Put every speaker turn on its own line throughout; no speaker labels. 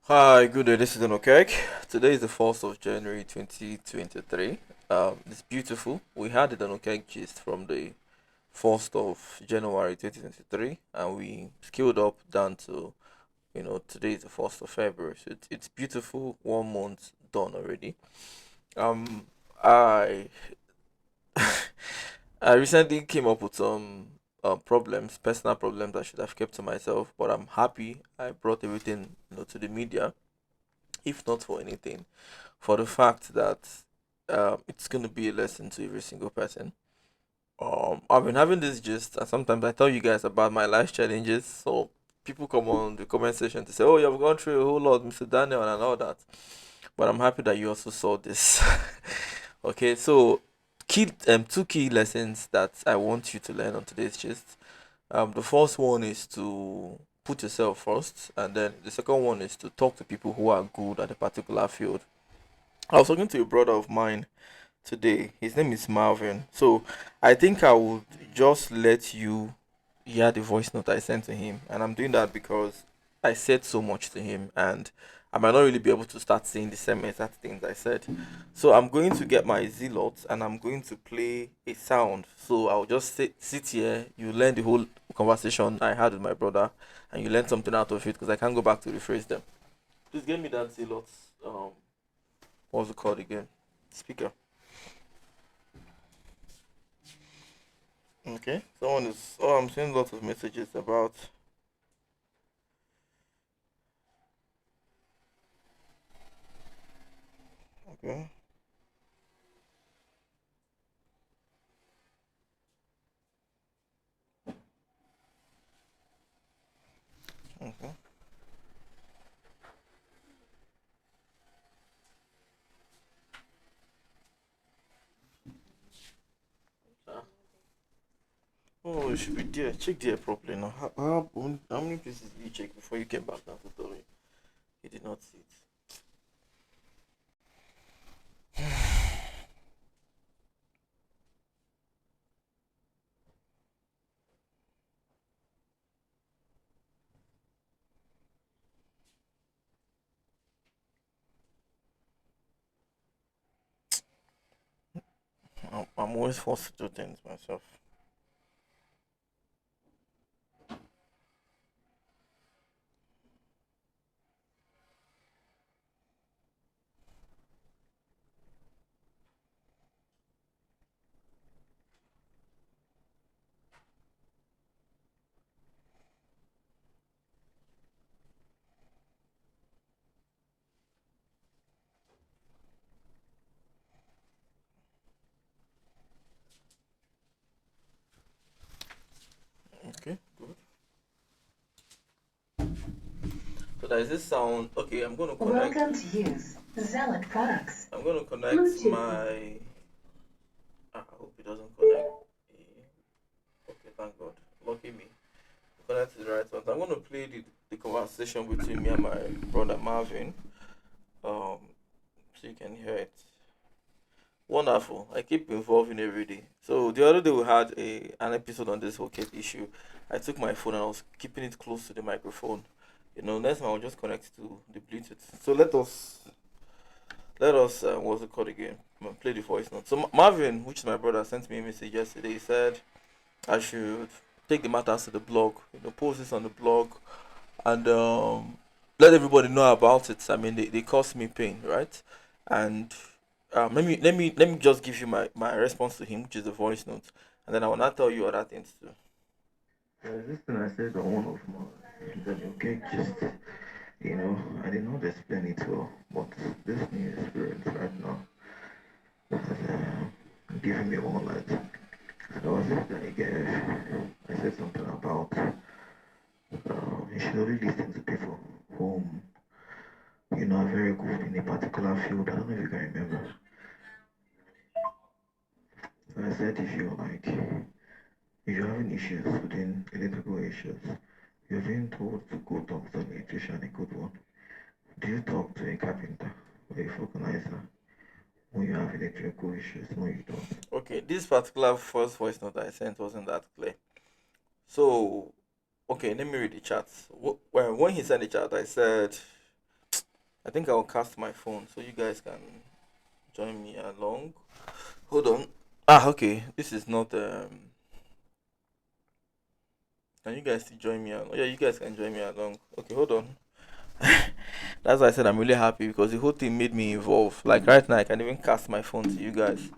Hi, good day. This is dannyokec. Today is the 1st of January 2023. It's beautiful. We had the dannyokec gist from the 1st of January 2023 and we scaled up down to, today is the 1st of February. So it's beautiful. 1 month done already. Um, I I recently came up with some problems, personal problems I should have kept to myself, but I'm happy I brought everything, to the media, if not for anything for the fact that it's going to be a lesson to every single person. I've been having this gist, and sometimes I tell you guys about my life challenges. So people come on the comment section to say, "Oh, you've gone through a whole lot, Mr. Daniel, and all that." But I'm happy that you also saw this. Okay, so two key lessons that I want you to learn on today's gist. The first one is to put yourself first, and then the second one is to talk to people who are good at a particular field. I was talking to a brother of mine today. His name is Marvin. So I think I would just let you hear the voice note I sent to him. And I'm doing that because I said so much to him and I might not really be able to start saying the same exact things I said. So I'm going to get my zealot and I'm going to play a sound. So I'll just sit here, you learn the whole conversation I had with my brother, and you learn something out of it because I can't go back to rephrase them. Please give me that zealot. Um, what's it called again? Speaker. Okay. Someone is. Oh, I'm seeing lots of messages about. Okay. Okay. Ah. Oh, it should be there. Check there properly now. How many places did you check before you came back down to tell me you did not see it? I'm always forced to do things myself. Okay, good. So there's this sound. Okay, I'm going to connect.
Welcome to use Zealot products.
I'm going to connect
Bluetooth.
my. I hope it doesn't connect. Okay, thank God. Lucky me. Connect to the right one. So I'm going to play the conversation between me and my brother Marvin. So you can hear it. Wonderful. I keep involving every day. So the other day we had an episode on this whole case issue. I took my phone and I was keeping it close to the microphone. Next time I'll just connect to the Bluetooth. So let us what's it called again? Play the voice note. So Marvin, which is my brother, sent me a message yesterday. He said I should take the matters to the blog. Post this on the blog and let everybody know about it. I mean, they cause me pain, right? And let me just give you my response to him, which is the voice note, and then I will not tell you other things too. There's this thing I said on one of my that okay, just I did not explain it well, but this new experience right now has given me one light. There was this guy gave. I said something about you should only listen to people whom are very good in a particular field. I don't know if you can remember. So I said if you're having issues within electrical issues, you're being told to go talk to an electrician, a good one. Do you talk to a carpenter or a vulcanizer when you have electrical issues? No, you don't. Okay, this particular first voice note I sent wasn't that clear. So, okay, let me read the chat. When he sent the chat, I said, I think I'll cast my phone so you guys can join me along. Hold on. Ah, okay. This is not. Can you guys still join me along? Yeah, you guys can join me along. Okay, hold on. That's why I said I'm really happy because the whole thing made me involved. Like right now, I can even cast my phone to you guys.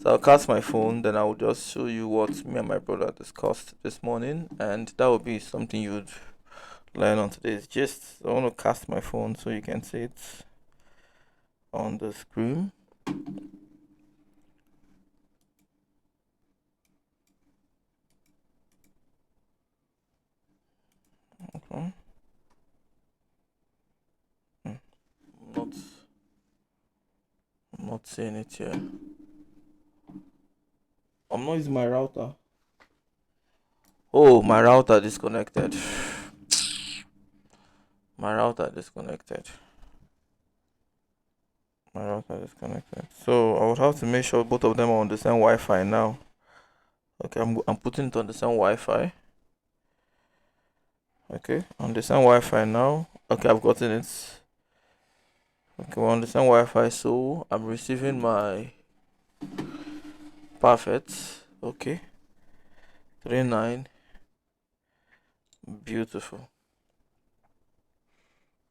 So I'll cast my phone, then I'll just show you what me and my brother discussed this morning, and that will be something you'd learn on today's gist. So I want to cast my phone so you can see it on the screen. Okay. Hmm, I'm not seeing it here. I'm not using my router. Oh, my router disconnected. My router disconnected. My router disconnected. So I would have to make sure both of them are on the same Wi-Fi now. Okay, I'm putting it on the same Wi-Fi. Okay, on the same Wi-Fi now. Okay, I've gotten it. Okay, we're on the same Wi-Fi, so I'm receiving my perfect. Okay, 39. Beautiful.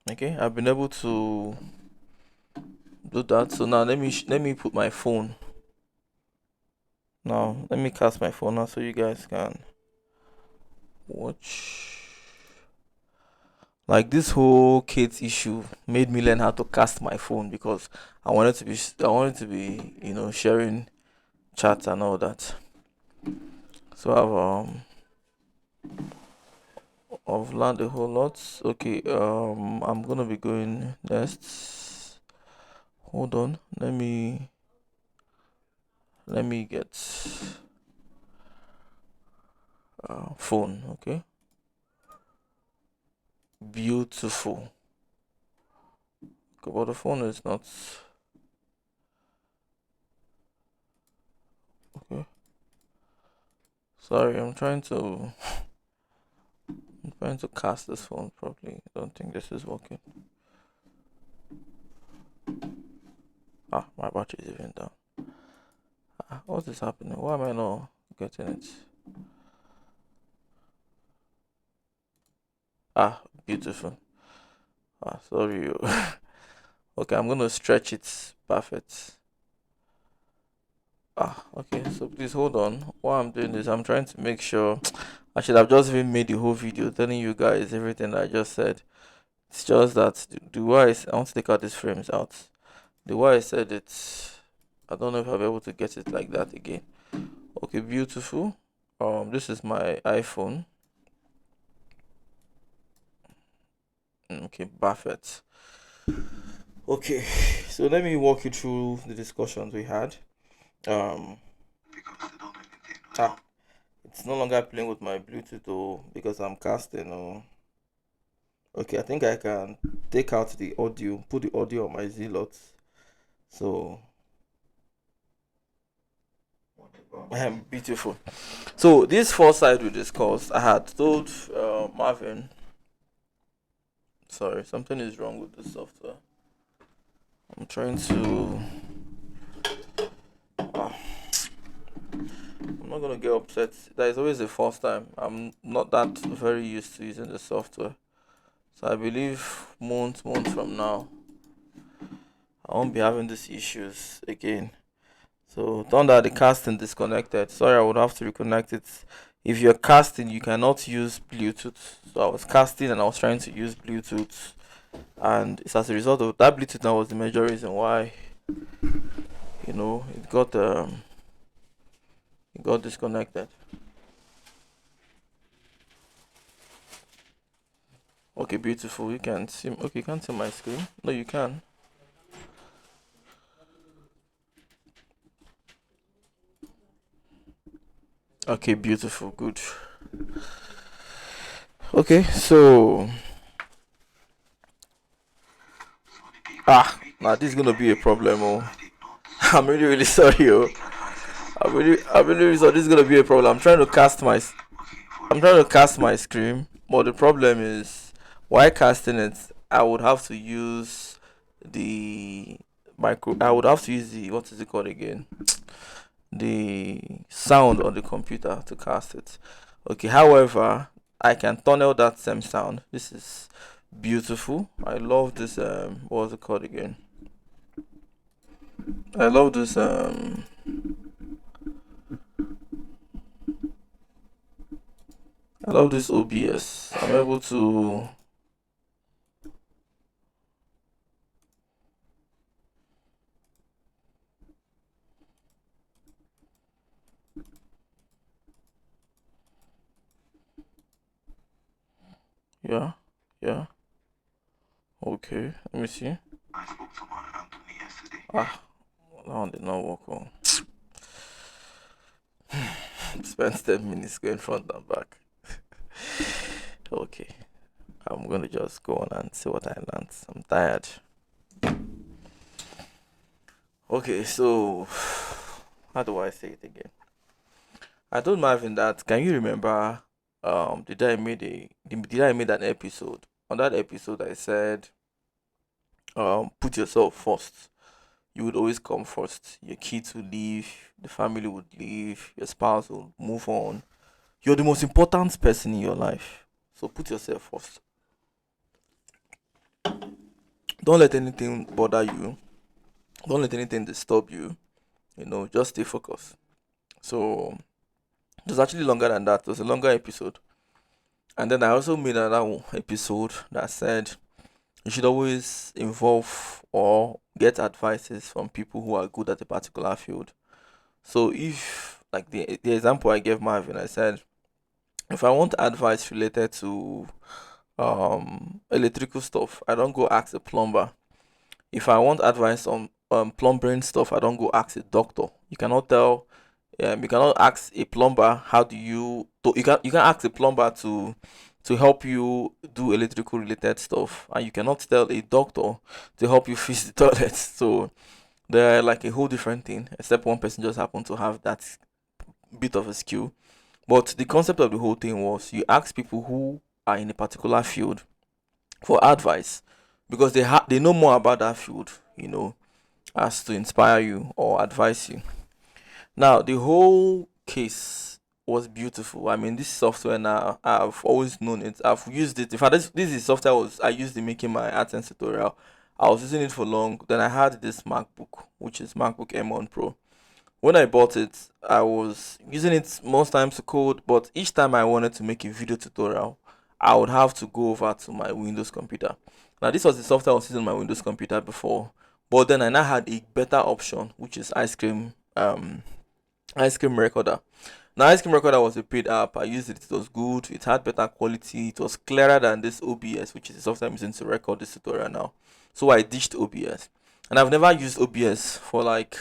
Okay, I've been able to do that. So now let me put my phone. Now let me cast my phone now so you guys can watch. Like this whole Kate issue made me learn how to cast my phone because I wanted to be sharing chats and all that. So I've learned a whole lot. Okay, I'm gonna be going next. Hold on, let me get phone. Okay, beautiful. Okay, but the phone is not okay. Sorry, I'm trying to cast this phone properly. I don't think this is working. Ah, my battery is even down. Ah, what is happening? Why am I not getting it? Ah, beautiful. Ah, sorry. Okay, I'm gonna stretch it. Perfect. Ah, okay. So please hold on. What I'm doing is I'm trying to make sure. I should have just even made the whole video telling you guys everything I just said. It's just that the way I want to take out these frames out. The way I said it, I don't know if I'll be able to get it like that again. Okay, beautiful. This is my iPhone. Okay, perfect. Okay, so let me walk you through the discussions we had. Um, ah, it's no longer playing with my Bluetooth because I'm casting. Okay, I think I can take out the audio, put the audio on my Zealot. So, beautiful. So this foresight we discussed, I had told Marvin. Sorry, something is wrong with the software. I'm trying to. Ah, I'm not gonna get upset. There is always a first time. I'm not that very used to using the software, so I believe months from now, I won't be having these issues again. So Thunder, the casting disconnected. Sorry, I would have to reconnect it. If you're casting, you cannot use Bluetooth. So I was casting and I was trying to use Bluetooth, and it's as a result of that Bluetooth that was the major reason why it got disconnected. Okay, beautiful. You can see. Okay, you can't see my screen. No, you can. Okay, beautiful. Good. Okay, so now this is gonna be a problem. Oh, I'm really sorry. Oh, I'm really sorry. This is gonna be a problem. I'm trying to cast my screen, but the problem is, while casting it, I would have to use the micro. I would have to use the, what is it called again? The sound on the computer to cast it. Okay, however, I can tunnel that same sound. This is beautiful. I love this. What was it called again? I love this. I love this OBS. I'm able to. Yeah, yeah. Okay, let me see. I spoke to one Anthony yesterday. Ah, that one did not work. Oh. Spent 10 minutes going front and back. Okay, I'm gonna just go on and see what I learned. I'm tired. Okay, so how do I say it again? I told Marvin that, can you remember did I made an episode? On that episode I said put yourself first. You would always come first. Your kids will leave, the family would leave, your spouse will move on. You're the most important person in your life. So put yourself first. Don't let anything bother you. Don't let anything disturb you. Just stay focused. So it was actually longer than that. It was a longer episode. And then I also made another episode that said you should always involve or get advices from people who are good at a particular field. So if, like, the example I gave Marvin, I said if I want advice related to electrical stuff, I don't go ask a plumber. If I want advice on plumbing stuff, I don't go ask a doctor. You cannot ask a plumber how do you to, you can ask a plumber to help you do electrical related stuff, and you cannot tell a doctor to help you fix the toilet. So they're like a whole different thing, except one person just happened to have that bit of a skill. But the concept of the whole thing was you ask people who are in a particular field for advice, because they know more about that field, as to inspire you or advise you. Now, the whole case was beautiful. I mean, this software now, I've always known it. I've used it. In fact, this is software I used in making my AdSense tutorial. I was using it for long. Then I had this MacBook, which is MacBook M1 Pro. When I bought it, I was using it most times to code, but each time I wanted to make a video tutorial, I would have to go over to my Windows computer. Now, this was the software I was using on my Windows computer before, but then I now had a better option, which is Ice Cream Recorder. Now, Ice Cream Recorder was a paid app. I used it. It was good. It had better quality. It was clearer than this OBS, which is the software I'm using to record this tutorial now. So I ditched OBS, and I've never used OBS for like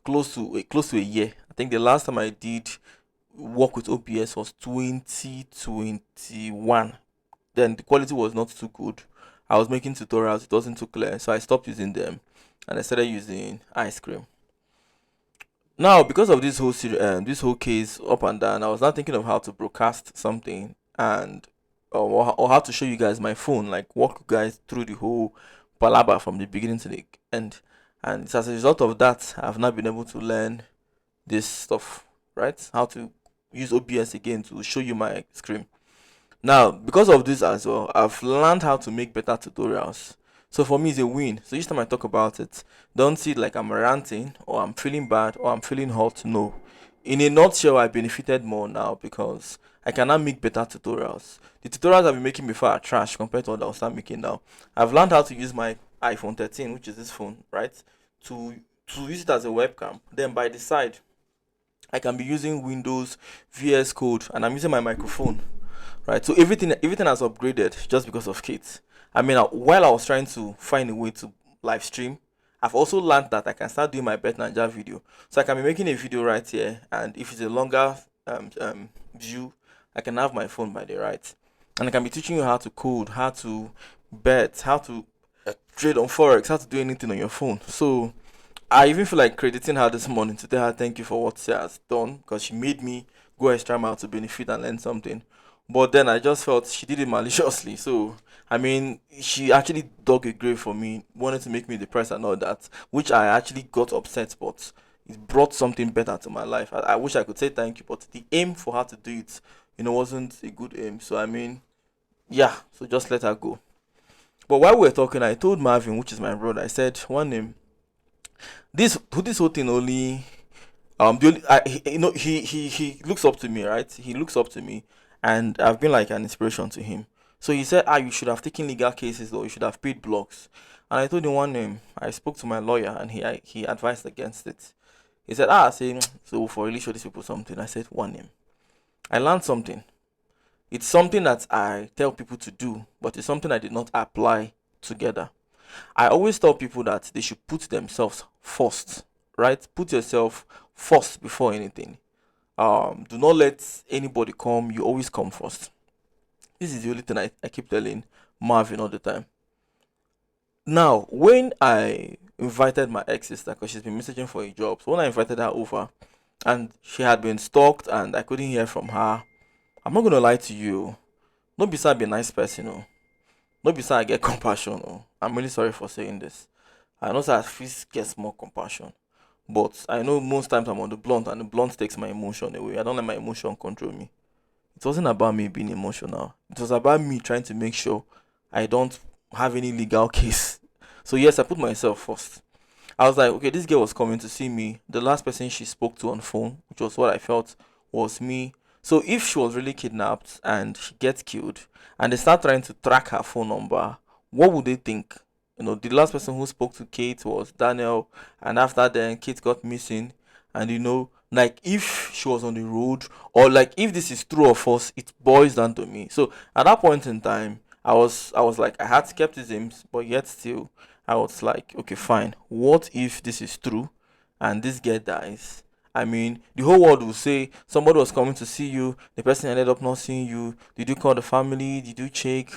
close to a year. I think the last time I did work with OBS was 2021. Then the quality was not too good. I was making tutorials. It wasn't too clear, so I stopped using them, and I started using Ice Cream. Now, because of this whole case up and down, I was not thinking of how to broadcast something, and or how to show you guys my phone, like walk you guys through the whole palaba from the beginning to the end. And it's as a result of that, I've not been able to learn this stuff, right? How to use OBS again to show you my screen. Now, because of this as well, I've learned how to make better tutorials. So for me, it's a win. So each time I talk about it, don't see it like I'm ranting or I'm feeling bad or I'm feeling hot. No. In a nutshell, I benefited more now because I can now make better tutorials. The tutorials I've been making before are trash compared to what I'll start making now. I've learned how to use my iPhone 13, which is this phone, right? To to use it as a webcam. Then by the side, I can be using Windows VS Code, and I'm using my microphone, right? So everything has upgraded just because of Kate. I mean, while I was trying to find a way to live stream, I've also learned that I can start doing my Bet Ninja video. So I can be making a video right here, and if it's a longer view, I can have my phone by the right, and I can be teaching you how to code, how to bet, how to trade on forex, how to do anything on your phone. So I even feel like crediting her this morning to tell her thank you for what she has done, because she made me go extra mile to benefit and learn something. But then I just felt she did it maliciously. So I mean, she actually dug a grave for me, wanted to make me depressed and all that, which I actually got upset. But it brought something better to my life. I wish I could say thank you, but the aim for her to do it, wasn't a good aim. So I mean, yeah. So just let her go. But while we were talking, I told Marvin, which is my brother, I said one name. This whole thing only the only, he looks up to me, right? He looks up to me, and I've been like an inspiration to him. So he said, you should have taken legal cases, or you should have paid blocks. And I told him one name. I spoke to my lawyer, and he advised against it. He said, say, so for really show these people something. I said one name. I learned something. It's something that I tell people to do, but it's something I did not apply together. I always tell people that they should put themselves first, right? Put yourself first before anything. Do not let anybody come. You always come first. This is the only thing I keep telling Marvin all the time. Now, when I invited my ex sister, because she's been messaging for a job, so when I invited her over and she had been stalked and I couldn't hear from her, I'm not gonna lie to you. No be say I be a nice person, no. No be say I get compassion, no. I'm really sorry for saying this. I know that I feel get more compassion. But I know most times I'm on the blunt and the blunt takes my emotion away. I don't let my emotion control me. It wasn't about me being emotional. It was about me trying to make sure I don't have any legal case. So yes, I put myself first. I was like, okay, this girl was coming to see me. The last person she spoke to on phone, which was what I felt, was me. So if she was really kidnapped and she gets killed and they start trying to track her phone number, what would they think? The last person who spoke to Kate was Daniel, and after then Kate got missing. And like if she was on the road, or like if this is true or false, it boils down to me. So at that point in time, I was like, I had skepticisms, but yet still I was like, okay, fine. What if this is true and this girl dies? I mean, the whole world will say somebody was coming to see you, the person ended up not seeing you. Did you call the family? Did you check?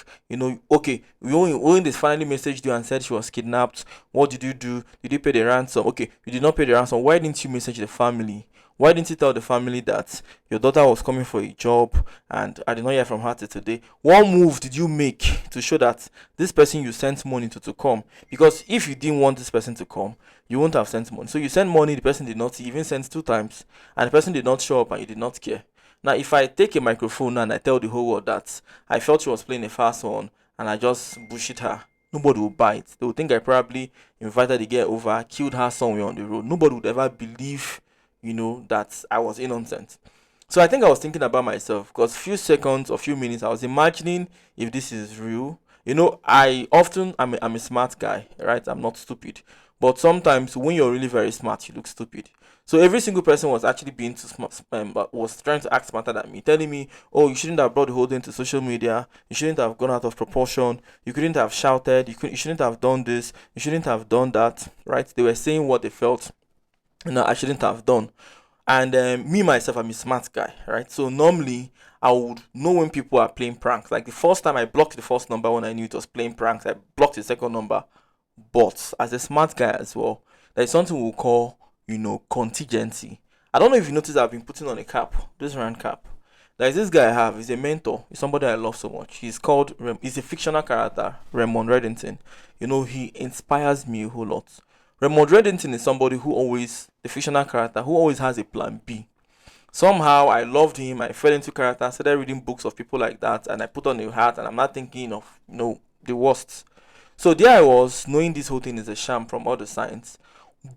Okay, when they finally messaged you and said she was kidnapped, what did you do? Did you pay the ransom? Okay, you did not pay the ransom. Why didn't you message the family? Why didn't you tell the family that your daughter was coming for a job and I did not hear from her till today? What move did you make to show that this person you sent money to come? Because if you didn't want this person to come, you won't have sent money. So you send money, the person did not see, you even sent two times, and the person did not show up and you did not care. Now, if I take a microphone and I tell the whole world that I felt she was playing a fast one and I just bullshit her, nobody will buy it. They will think I probably invited the girl over, killed her somewhere on the road. Nobody would ever believe, that I was innocent. So I think I was thinking about myself because few seconds or few minutes I was imagining if this is real. I'm a smart guy, right? I'm not stupid. But sometimes when you're really very smart, you look stupid. So every single person was actually being too smart, but was trying to act smarter than me, telling me, "Oh, you shouldn't have brought the whole thing to social media. You shouldn't have gone out of proportion. You couldn't have shouted. You shouldn't have done this. You shouldn't have done that." Right? They were saying what they felt. I shouldn't have done. And me myself, I'm a smart guy, right? So normally I would know when people are playing pranks. Like the first time I blocked the first number when I knew it was playing pranks, I blocked the second number. But as a smart guy as well, there's something we'll call, contingency. I don't know if you noticed I've been putting on a cap, this round cap. There's this guy I have, he's a mentor, he's somebody I love so much. He's a fictional character, Raymond Reddington. He inspires me a whole lot. Raymond Reddington is somebody the fictional character, who always has a plan B. Somehow I loved him, I fell into character, started reading books of people like that, and I put on a hat, and I'm not thinking of, the worst. So there I was, knowing this whole thing is a sham from all the signs.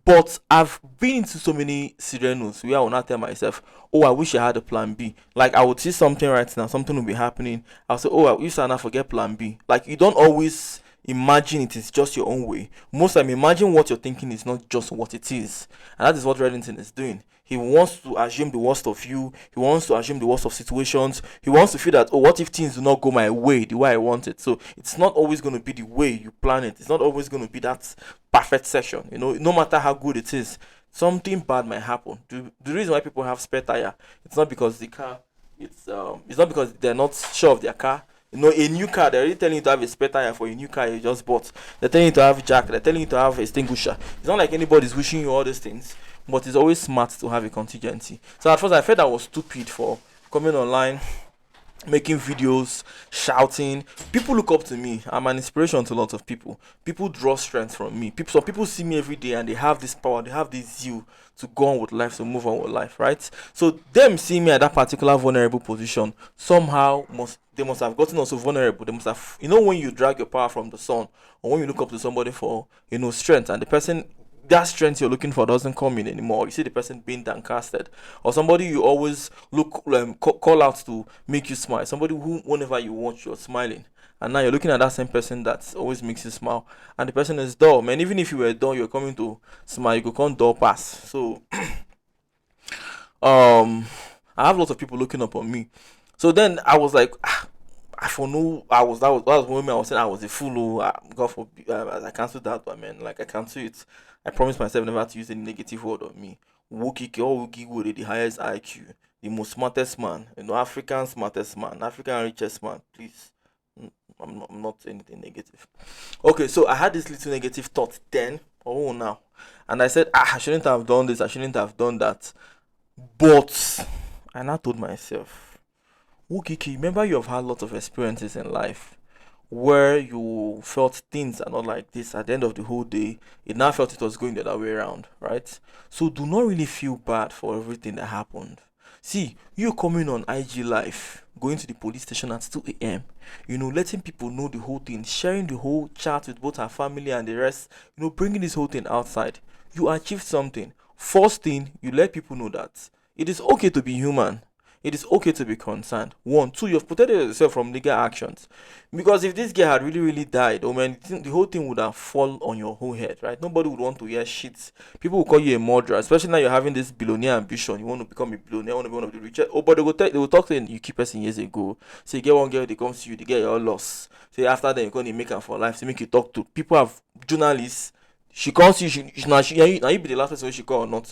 But I've been into so many scenarios where I will not tell myself, oh, I wish I had a plan B. Like I would see something right now, something will be happening. I'll say, oh, I wish I not forget plan B. Like you don't always imagine it is just your own way. Most time, imagine what you're thinking is not just what it is. And that is what Reddington is doing. He wants to assume the worst of you. He wants to assume the worst of situations. He wants to feel that, oh, what if things do not go my way, the way I want it? So it's not always going to be the way you plan it. It's not always going to be that perfect session. No matter how good it is, something bad might happen. The reason why people have spare tire, it's not because the car, it's not because they're not sure of their car. A new car, they're already telling you to have a spare tire for a new car you just bought. They're telling you to have jack, they're telling you to have extinguisher. It's not like anybody's wishing you all these things, but it's always smart to have a contingency. So at first I felt I was stupid for coming online making videos, shouting. People look up to me. I'm an inspiration to a lot of people. People draw strength from me. Some people see me every day and they have this power, they have this zeal to go on with life, to move on with life, right? So them seeing me at that particular vulnerable position, somehow must have gotten also vulnerable. They must have, when you drag your power from the sun, or when you look up to somebody for strength, and the person, that strength you're looking for doesn't come in anymore. You see the person being downcasted, or somebody you always call out to make you smile. Somebody who, whenever you watch, you're smiling, and now you're looking at that same person that always makes you smile, and the person is dull. Man, even if you were dull, you're coming to smile. You could come dull pass. So, um, I have lots of people looking up on me. So then I was like, I for no, that was when I was saying I was a fool. Oh, God forbid, I cancelled that one, man. Like I cancel it. I promised myself never to use any negative word on me. Wokike or Woki with the highest IQ, the most smartest man, African smartest man, African richest man. Please, I'm not saying anything negative. Okay, so I had this little negative thought then. Oh, now, and I said, I shouldn't have done this. I shouldn't have done that. But I now told myself, Wokiki, remember you have had lots of experiences in life where you felt things are not like this at the end of the whole day. It now felt it was going the other way around, right? So do not really feel bad for everything that happened. See, you coming on IG Live, going to the police station at 2 a.m., letting people know the whole thing, sharing the whole chat with both her family and the rest, bringing this whole thing outside. You achieved something. First thing, you let people know that it is okay to be human. It is okay to be concerned. One, two, you've protected yourself from legal actions. Because if this girl had really, really died, oh man, the whole thing would have fallen on your whole head, right? Nobody would want to hear shit. People will call you a murderer, especially now you're having this billionaire ambition. You want to become a billionaire, want to be one of the richest. Oh, but they will talk to you keep person years ago. So you get one girl, they come to you, they get your loss. Say after that, you're going to make her for life. So make you talk to people, have journalists. She calls you, now you be the last person she call or not.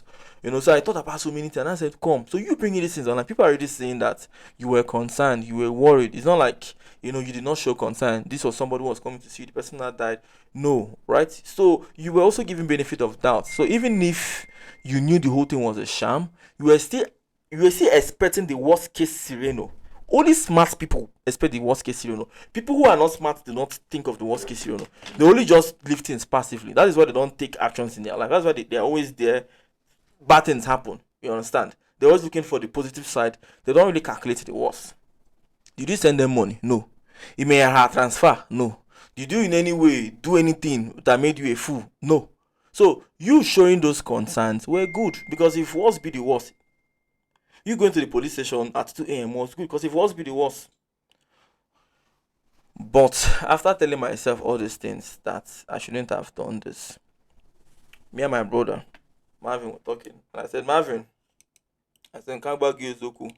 So I thought about so many things and I said, come. So you bringing these things on, like people are already saying that you were concerned, you were worried. It's not like, you did not show concern. This was somebody who was coming to see you, the person that died. No, right? So you were also giving benefit of doubt. So even if you knew the whole thing was a sham, you were still expecting the worst case scenario. Only smart people expect the worst case scenario. People who are not smart do not think of the worst case scenario. They only just live things passively. That is why they don't take actions in their life. That's why they're always there. Bad things happen. You understand? They're always looking for the positive side. They don't really calculate the worst. Did you send them money? No. You may have transfer? No. Did you in any way do anything that made you a fool? No. So you showing those concerns were good, because if worst be the worst, you going to the police station at 2 a.m. was good, because if worst be the worst. But after telling myself all these things that I shouldn't have done this, me and my brother Marvin were talking, and I said, Marvin, I said, Kagba Gyozoku.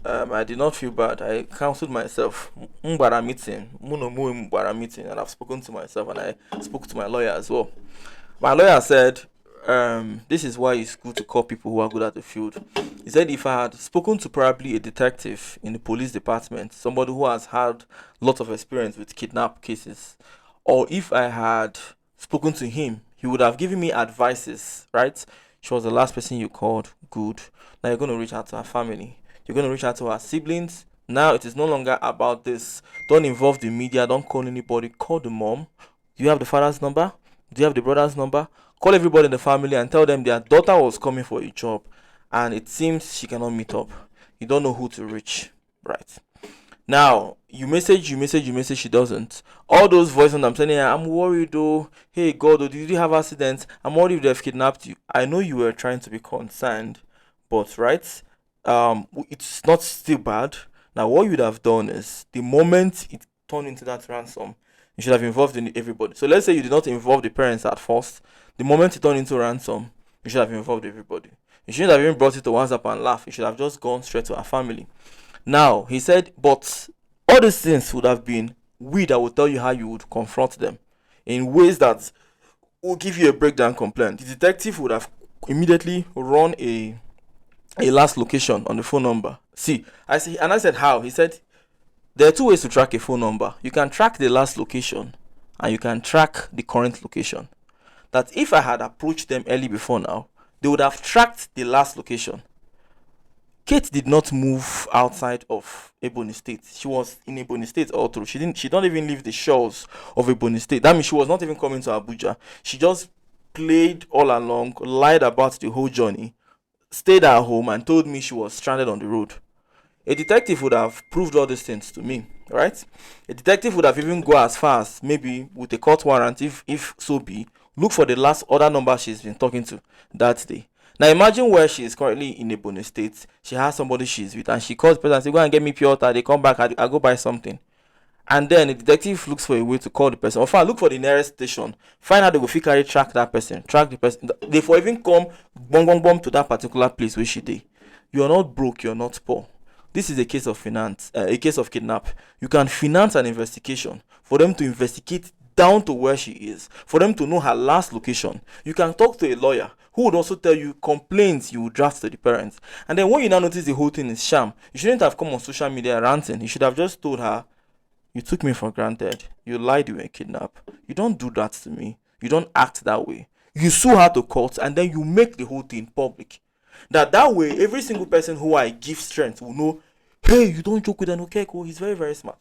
I did not feel bad. I counseled myself. Mbara meeting, Munomu Mbara meeting, and I've spoken to myself, and I spoke to my lawyer as well. My lawyer said, this is why it's good to call people who are good at the field. He said if I had spoken to probably a detective in the police department, somebody who has had lots of experience with kidnap cases, or if I had spoken to him, he would have given me advices, right? She was the last person you called. Good. Now you're going to reach out to her family. You're going to reach out to her siblings. Now it is no longer about this. Don't involve the media. Don't call anybody. Call the mom. Do you have the father's number? Do you have the brother's number? Call everybody in the family and tell them their daughter was coming for a job and it seems she cannot meet up. You don't know who to reach. Right. Now, you message, she doesn't. All those voices I'm sending her, I'm worried though. Hey God, oh, did you have accidents? I'm worried if they've kidnapped you. I know you were trying to be concerned, but right, it's not still bad. Now, what you would have done is the moment it turned into that ransom, you should have involved in everybody. So let's say you did not involve the parents at first. The moment it turned into ransom, you should have involved everybody. You shouldn't have even brought it to WhatsApp and laugh. You should have just gone straight to our family. Now, he said, but all these things would have been we that will tell you how you would confront them in ways that will give you a breakdown complaint. The detective would have immediately run a last location on the phone number. See, I said how? He said there are two ways to track a phone number. You can track the last location and you can track the current location. That if I had approached them early before now, they would have tracked the last location. Kate did not move outside of Ebony State. She was in Ebony State all through. She don't even leave the shores of Ebony State. That means she was not even coming to Abuja. She just played all along, lied about the whole journey, stayed at home and told me she was stranded on the road. A detective would have proved all these things to me, right? A detective would have even go as far as maybe with a court warrant, if so be, look for the last other number she's been talking to that day. Now imagine where she is currently in a bonus state. She has somebody she's with, and she calls the person and say, "Go and get me pure water." They come back, I go buy something. And then the detective looks for a way to call the person, or fine, look for the nearest station, find out they go fit carry track that person, track the person. They for even come bong bong bong to that particular place where she dey. You are not broke, you are not poor. This is a case of finance, a case of kidnap. You can finance an investigation for them to investigate down to where she is, for them to know her last location. You can talk to a lawyer who would also tell you complaints you will draft to the parents. And then when you now notice the whole thing is sham, you shouldn't have come on social media ranting. You should have just told her, "You took me for granted. You lied, you were kidnapped. You don't do that to me. You don't act that way." You sue her to court and then you make the whole thing public. That way, every single person who I give strength will know, hey, you don't joke with an Okeko. He's very, very smart.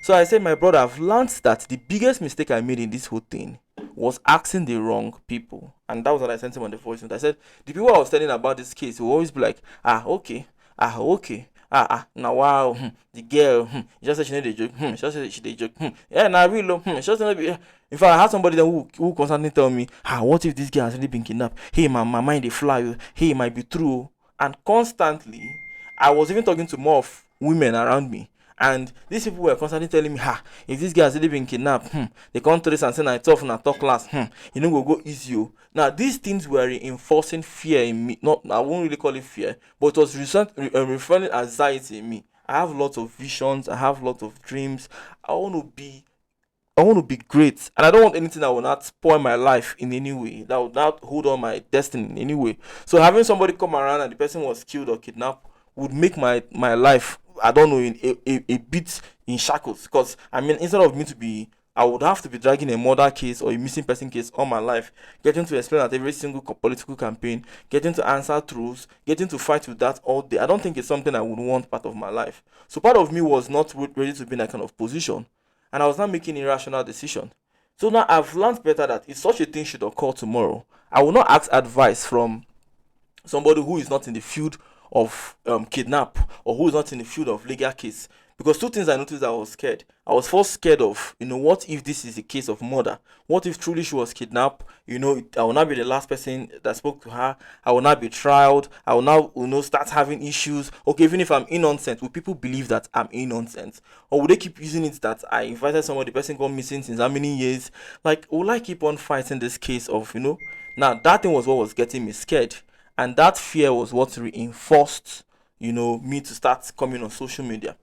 So I said, my brother, I've learned that the biggest mistake I made in this whole thing was asking the wrong people. And that was what I sent him on the voice note. I said, the people I was telling about this case will always be like, okay, okay. Now wow, the girl, she just said she need a joke, she just said she did joke, yeah, now real, she just be. In fact, I had somebody then who constantly tell me, what if this girl has really been kidnapped? Hey, my mind they fly, hey, it might be true, and constantly, I was even talking to more of women around me. And these people were constantly telling me, if this guy has really been kidnapped, they can't trace and say na tough na talk class, you know go easy. Now these things were reinforcing fear in me. Not, I won't really call it fear, but it was referring anxiety in me. I have lots of visions, I have lots of dreams. I want to be I want to be great, and I don't want anything that will not spoil my life in any way, that will not hold on my destiny in any way. So having somebody come around and the person was killed or kidnapped would make my life, I don't know, in a bit in shackles. Because I mean, instead of me to be, I would have to be dragging a murder case or a missing person case all my life, getting to explain at every single political campaign, getting to answer truths, getting to fight with that all day. I don't think it's something I would want part of my life. So part of me was not ready to be in that kind of position, and I was not making irrational decisions. So now I've learned better that if such a thing should occur tomorrow, I will not ask advice from somebody who is not in the field of kidnap, or who is not in the field of legal case. Because two things I noticed, I was scared. I was first scared of, what if this is a case of murder? What if truly she was kidnapped? I will not be the last person that spoke to her. I will not be trialed. I will now, start having issues. Okay, even if I'm innocent, will people believe that I'm innocent? Or will they keep using it that I invited somebody, the person gone missing since how many years? Like, will I keep on fighting this case of, Now, that thing was what was getting me scared. And that fear was what reinforced, me to start coming on social media.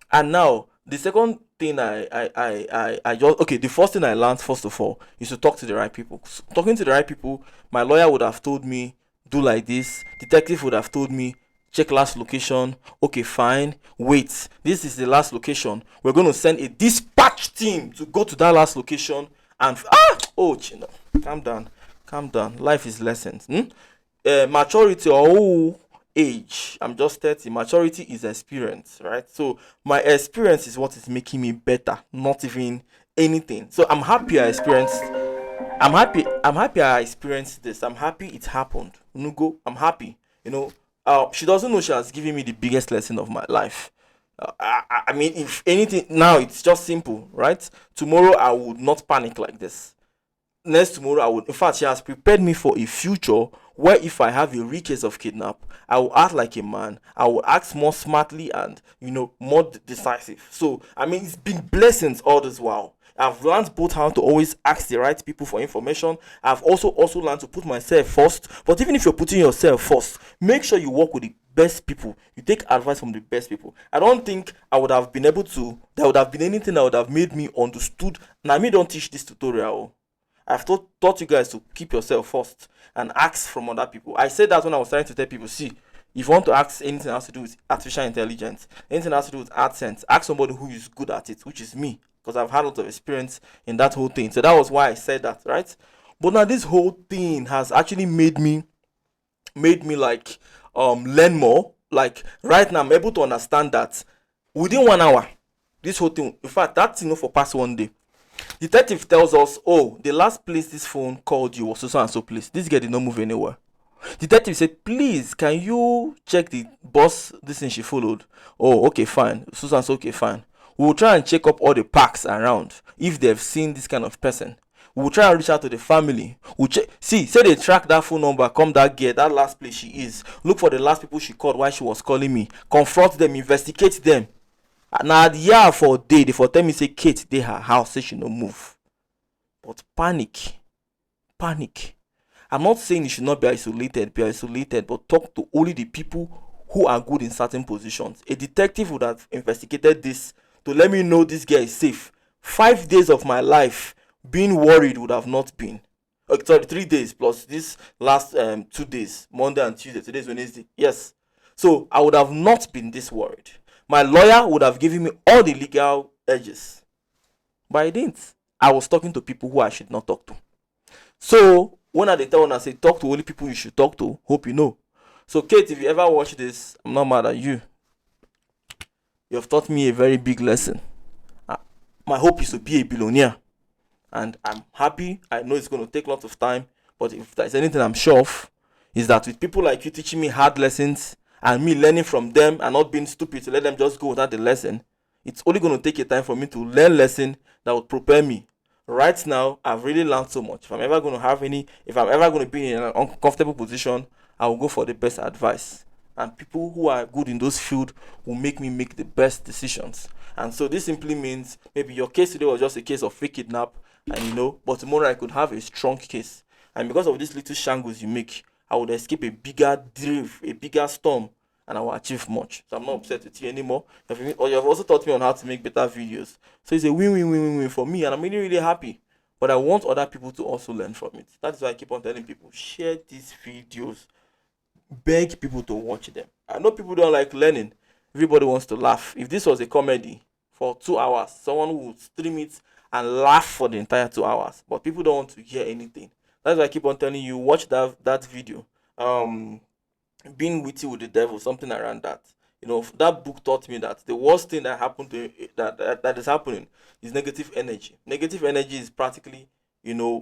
And now the second thing I just, okay, the first thing I learned first of all is to talk to the right people. Talking to the right people, my lawyer would have told me, do like this. Detective would have told me, check last location. Okay, fine. Wait, this is the last location. We're going to send a dispatch team to go to that last location. And Chino, calm down, calm down. Life is lessons. Maturity or age, I'm just 30. Maturity is experience, right? So my experience is what is making me better, not even anything. So I'm happy I experienced this. I'm happy it happened. Nugo, I'm happy. She doesn't know she has given me the biggest lesson of my life. I mean, if anything, now it's just simple, right? Tomorrow I would not panic like this. Next tomorrow I would, in fact, she has prepared me for a future where if I have a real case of kidnap, I will act like a man, I will act more smartly and more decisive. So I mean, it's been blessings all this while. I've learned both how to always ask the right people for information. I've also learned to put myself first. But even if you're putting yourself first, make sure you work with the best people. You take advice from the best people. I don't think I would have been able to, there would have been anything that would have made me understood. Now me don't teach this tutorial. I've taught you guys to keep yourself first and ask from other people. I said that when I was trying to tell people, see, if you want to ask anything else to do with artificial intelligence, anything else to do with AdSense, ask somebody who is good at it, which is me, because I've had a lot of experience in that whole thing. So that was why I said that, right? But now this whole thing has actually made me like learn more. like right now I'm able to understand that within 1 hour, this whole thing, in fact, that thing for past 1 day. Detective tells us, oh, the last place this phone called you was so and so place. This girl did not move anywhere. Detective said, please, can you check the bus, this thing she followed? Oh, okay, fine. So and so, okay, fine. We will try and check up all the parks around if they've seen this kind of person. We will try and reach out to the family. We'll check. See, say they track that phone number, come that girl, that last place she is. Look for the last people she called while she was calling me. Confront them, investigate them. Na the for day they for tell me say Kate dey her house say she no move. But panic. I'm not saying you should not be isolated, but talk to only the people who are good in certain positions. A detective would have investigated this to let me know this girl is safe. 5 days of my life being worried would have not been. Sorry, 3 days plus this last 2 days, Monday and Tuesday. Today is Wednesday. Yes. So I would have not been this worried. My lawyer would have given me all the legal edges. But I didn't. I was talking to people who I should not talk to. So when I tell una say talk to only people you should talk to, hope you know. So Kate, if you ever watch this, I'm not mad at you. You have taught me a very big lesson. My hope is to be a billionaire. And I'm happy. I know it's going to take lots of time. But if there's anything I'm sure of, is that with people like you teaching me hard lessons and me learning from them and not being stupid to let them just go without the lesson, it's only going to take a time for me to learn lesson that would prepare me. Right now, I've really learned so much. If I'm ever going to be in an uncomfortable position, I will go for the best advice. And people who are good in those fields will make me make the best decisions. And so this simply means maybe your case today was just a case of fake kidnap, and but tomorrow I could have a strong case. And because of these little shangles you make, I would escape a bigger drift, a bigger storm, and I will achieve much. So I'm not upset with you anymore. Or you have also taught me on how to make better videos. So it's a win-win-win-win-win for me, and I'm really, really happy. But I want other people to also learn from it. That's why I keep on telling people, share these videos. Beg people to watch them. I know people don't like learning. Everybody wants to laugh. If this was a comedy for 2 hours, someone would stream it and laugh for the entire 2 hours. But people don't want to hear anything. That's why I keep on telling you, watch that video. Being witty with the devil, something around that. That book taught me that the worst thing that happened to that is happening is negative energy. Negative energy is practically,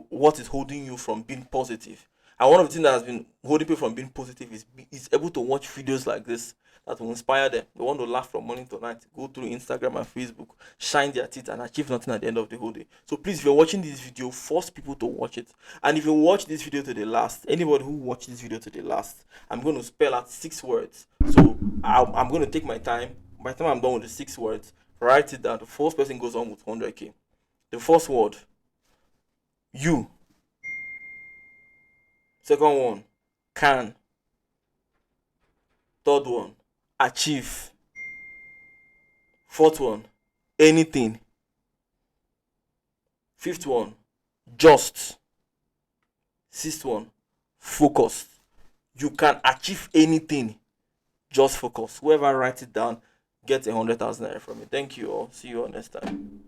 what is holding you from being positive. And one of the things that has been holding people from being positive is able to watch videos like this that will inspire them. They want to laugh from morning to night, go through Instagram and Facebook, shine their teeth, and achieve nothing at the end of the whole day. So please, if you're watching this video, force people to watch it. And if you watch this video to the last, anybody who watched this video to the last, I'm going to spell out 6 words. So I'm going to take my time. By the time I'm done with the 6 words, write it down. The first person goes on with 100K. The first word, you. Second one, can. Third one, achieve. Fourth one, anything. Fifth one, just. Sixth one, focus. You can achieve anything. Just focus. Whoever writes it down gets 100,000 naira from me. Thank you all. See you all next time.